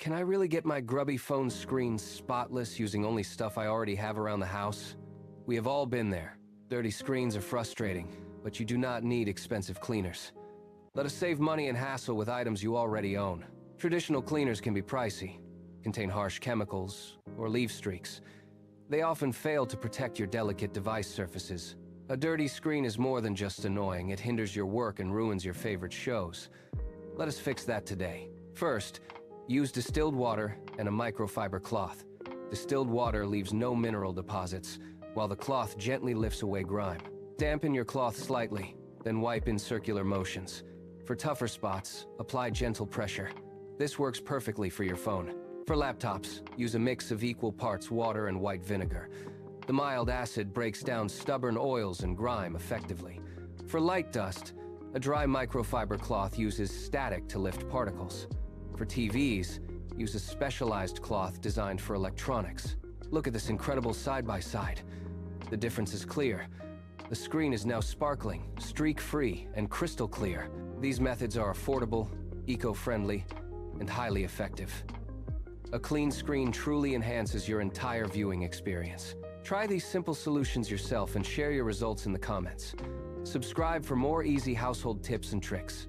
can I really get my grubby phone screen spotless using only stuff I already have around the house? We have all been there. Dirty screens are frustrating, but you do not need expensive cleaners. Let us save money and hassle with items you already own. Traditional cleaners can be pricey, contain harsh chemicals, or leave streaks. They often fail to protect your delicate device surfaces. A dirty screen is more than just annoying, it hinders your work and ruins your favorite shows. Let us fix that today. First, use distilled water and a microfiber cloth. Distilled water leaves no mineral deposits, while the cloth gently lifts away grime. Dampen your cloth slightly, then wipe in circular motions. For tougher spots, apply gentle pressure. This works perfectly for your phone. For laptops, use a mix of equal parts water and white vinegar. The mild acid breaks down stubborn oils and grime effectively. For light dust, a dry microfiber cloth uses static to lift particles. For TVs, use a specialized cloth designed for electronics. Look at this incredible side-by-side. The difference is clear. The screen is now sparkling, streak-free, and crystal clear. These methods are affordable, eco-friendly, and highly effective. A clean screen truly enhances your entire viewing experience. Try these simple solutions yourself and share your results in the comments. Subscribe for more easy household tips and tricks.